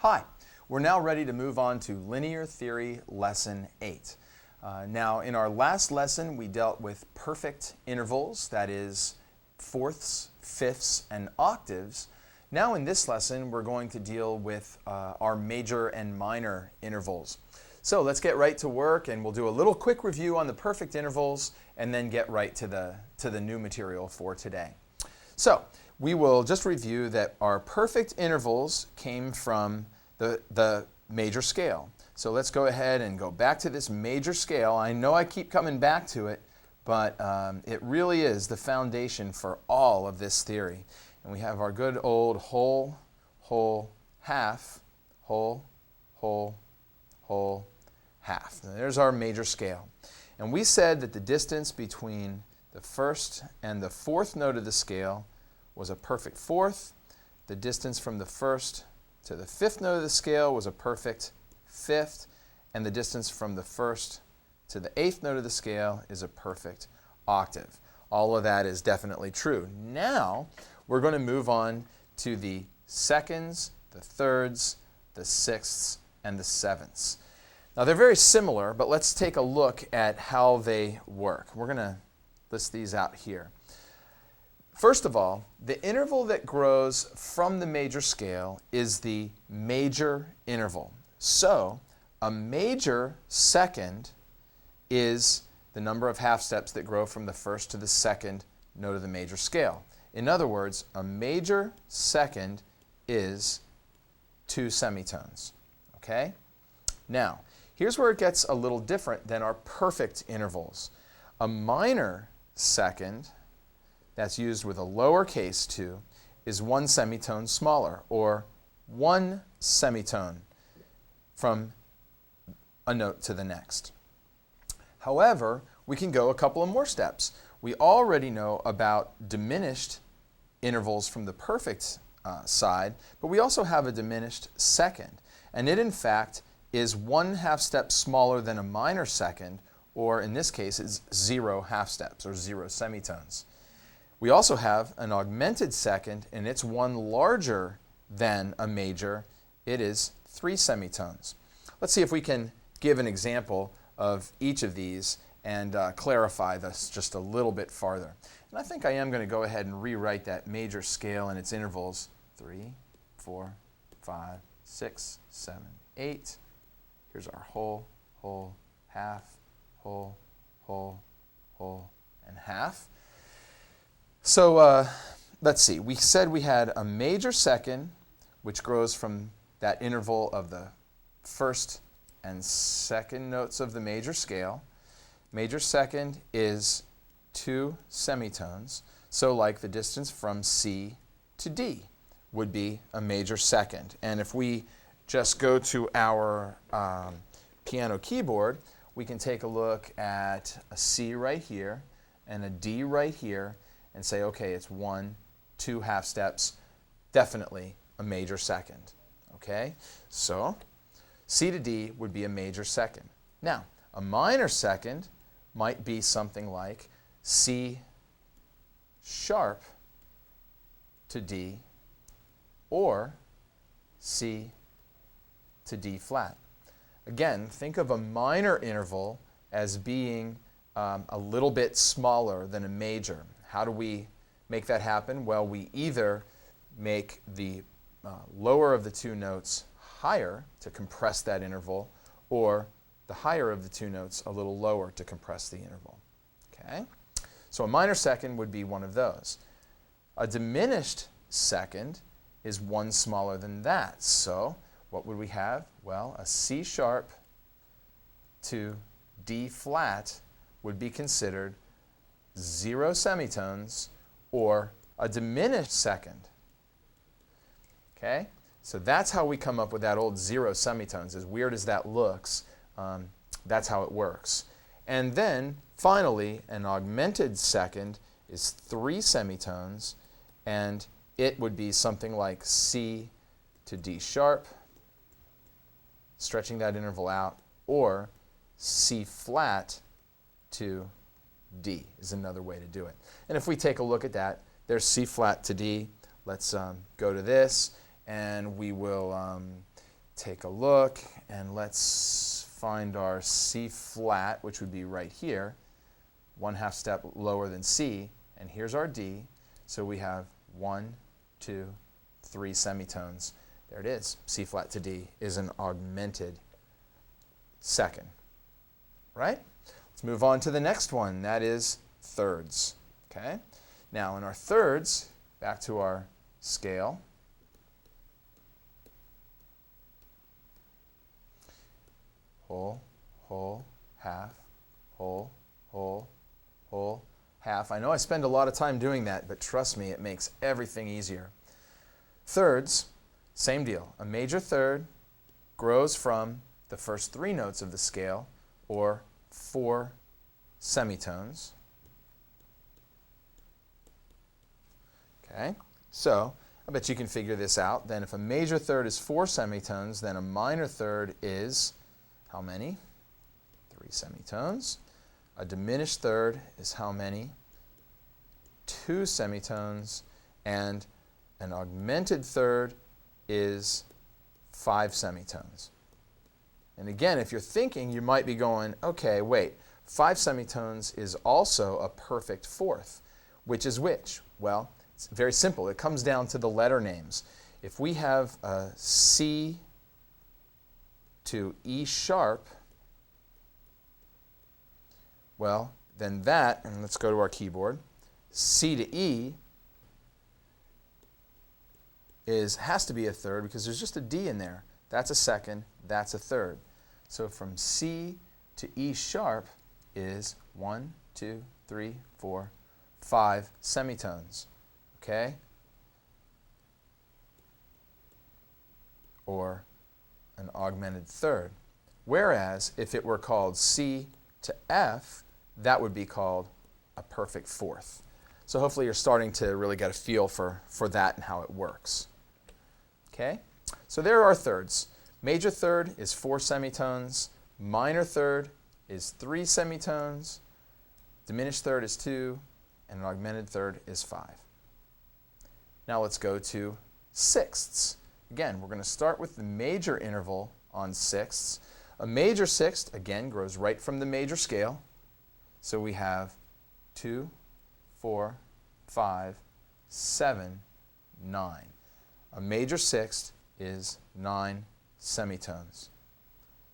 Hi, we're now ready to move on to Linear Theory Lesson 8. Now, in our last lesson, we dealt with perfect intervals, that is, fourths, fifths, and octaves. Now in this lesson, we're going to deal with our major and minor intervals. So let's get right to work, and we'll do a little quick review on the perfect intervals, and then get right to the new material for today. So we will just review that our perfect intervals came from the major scale. So let's go ahead and go back to this major scale. I know I keep coming back to it, but it really is the foundation for all of this theory. And we have our good old whole, whole, half, whole, whole, whole, half. Now, there's our major scale. And we said that the distance between the first and the fourth note of the scale was a perfect fourth. The distance from the first to the fifth note of the scale was a perfect fifth. And the distance from the first to the eighth note of the scale is a perfect octave. All of that is definitely true. Now we're going to move on to the seconds, the thirds, the sixths, and the sevenths. Now they're very similar, but let's take a look at how they work. We're going to list these out here. First of all, the interval that grows from the major scale is the major interval. So a major second is the number of half steps that grow from the first to the second note of the major scale. In other words, a major second is 2 semitones. Okay? Now, here's where it gets a little different than our perfect intervals. A minor second, that's used with a lowercase 2, is 1 semitone smaller, or 1 semitone from a note to the next. However, we can go a couple of more steps. We already know about diminished intervals from the perfect side, but we also have a diminished second. And it, in fact, is 1 half step smaller than a minor second, or in this case, it's 0 half steps, or 0 semitones. We also have an augmented second, and it's 1 larger than a major. It is 3 semitones. Let's see if we can give an example of each of these and clarify this just a little bit farther. And I think I am going to go ahead and rewrite that major scale and its intervals 3, 4, 5, 6, 7, 8. Here's our whole, whole, half, whole, whole, whole, and half. So let's see. We said we had a major second, which grows from that interval of the first and second notes of the major scale. Major second is 2 semitones. So like the distance from C to D would be a major second. And if we just go to our piano keyboard, we can take a look at a C right here and a D right here and say, okay, it's 1, 2 half steps, definitely a major second. Okay? So C to D would be a major second. Now, a minor second might be something like C sharp to D, or C to D flat. Again, think of a minor interval as being a little bit smaller than a major. How do we make that happen? Well, we either make the lower of the 2 notes higher to compress that interval, or the higher of the 2 notes a little lower to compress the interval. Okay? So a minor second would be one of those. A diminished second is 1 smaller than that. So what would we have? Well, a C sharp to D flat would be considered 0 semitones, or a diminished second. Okay? So that's how we come up with that old 0 semitones. As weird as that looks, that's how it works. And then, finally, an augmented second is 3 semitones, and it would be something like C to D sharp, stretching that interval out, or C flat to D is another way to do it. And if we take a look at that, there's C flat to D. Let's go to this, and we will take a look, and let's find our C flat, which would be right here, 1/2 step lower than C, and here's our D. So we have 1, 2, 3 semitones. There it is. C flat to D is an augmented second, right? Let's move on to the next one. That is thirds, okay? Now in our thirds, back to our scale. Whole, whole, half, whole, whole, whole, half. I know I spend a lot of time doing that, but trust me, it makes everything easier. Thirds, same deal. A major third grows from the first 3 notes of the scale, or 4 semitones. Okay, so I bet you can figure this out. Then if a major third is 4 semitones, then a minor third is how many? 3 semitones. A diminished third is how many? 2 semitones. And an augmented third is 5 semitones. And again, if you're thinking, you might be going, okay, wait, 5 semitones is also a perfect fourth. Which is which? Well, it's very simple. It comes down to the letter names. If we have a C to E sharp, well, then that, and let's go to our keyboard, C to E has to be a third because there's just a D in there. That's a second, that's a third. So from C to E sharp is 1, 2, 3, 4, 5 semitones, okay? Or an augmented third. Whereas if it were called C to F, that would be called a perfect fourth. So hopefully you're starting to really get a feel for that and how it works. Okay? So there are our thirds. Major third is 4 semitones. Minor third is 3 semitones. Diminished third is 2. And an augmented third is 5. Now let's go to sixths. Again, we're going to start with the major interval on sixths. A major sixth, again, grows right from the major scale. So we have 2, 4, 5, 7, 9. A major sixth is 9 semitones.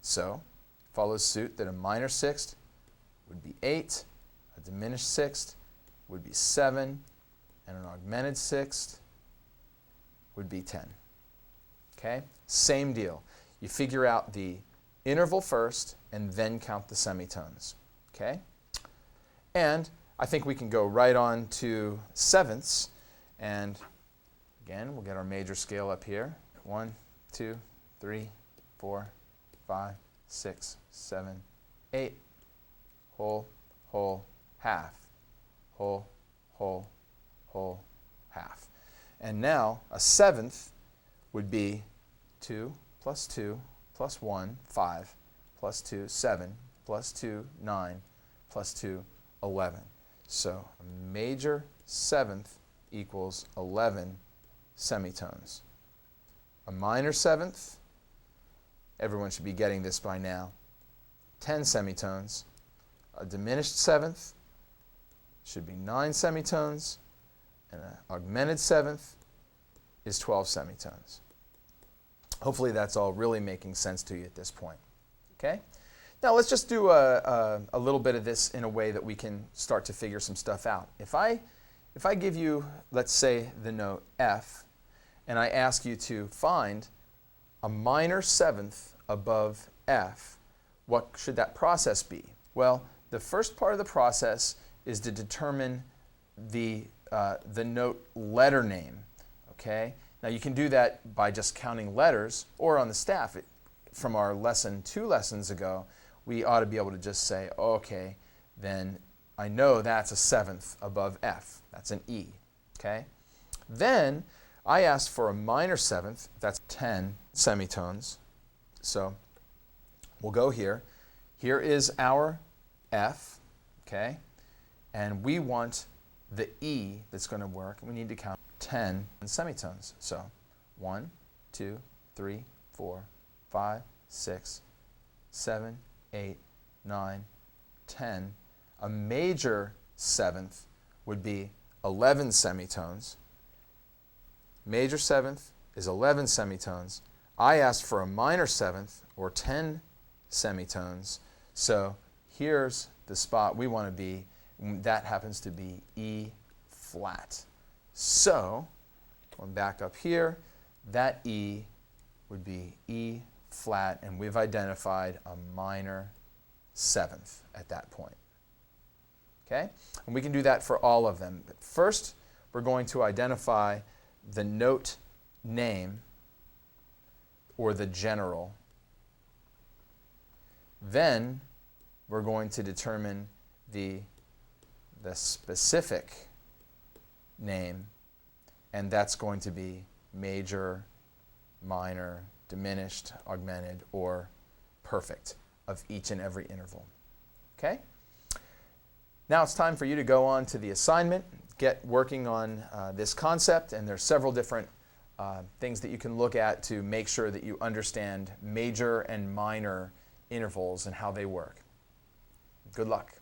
So it follows suit that a minor sixth would be 8, a diminished sixth would be 7, and an augmented sixth would be 10. Okay? Same deal. You figure out the interval first and then count the semitones. Okay? And I think we can go right on to sevenths. And again, we'll get our major scale up here. 1, 2, 3, 4, 5, 6, 7, 8. Whole, whole, half. Whole, whole, whole, half. And now a seventh would be 2 plus 2 plus 1, 5, plus 2, 7, plus 2, 9, plus 2, 11. So a major seventh equals 11 semitones. A minor seventh, everyone should be getting this by now, 10 semitones. A diminished seventh should be 9 semitones. And an augmented seventh is 12 semitones. Hopefully that's all really making sense to you at this point. Okay? Now let's just do a little bit of this in a way that we can start to figure some stuff out. If I give you, let's say, the note F, and I ask you to find a minor seventh above F, what should that process be? Well, the first part of the process is to determine the note letter name. Okay? Now you can do that by just counting letters, or on the staff. From our lesson 2 lessons ago, we ought to be able to just say, okay, then I know that's a seventh above F. That's an E. Okay? Then I asked for a minor seventh. That's 10 semitones. So we'll go here. Here is our F. Okay? And we want the E that's going to work. We need to count 10 semitones. So 1, 2, 3, 4, 5, 6, 7, 8, 9, 10. A major seventh would be 11 semitones. Major seventh is 11 semitones. I asked for a minor seventh, or 10 semitones. So here's the spot we want to be. That happens to be E flat. So, going back up here, that E would be E flat, and we've identified a minor seventh at that point. Okay? And we can do that for all of them. But first, we're going to identify the note name, or the general. Then we're going to determine the specific name, and that's going to be major, minor, diminished, augmented, or perfect of each and every interval. Okay? Now it's time for you to go on to the assignment, get working on this concept, and there's several different things that you can look at to make sure that you understand major and minor intervals and how they work. Good luck.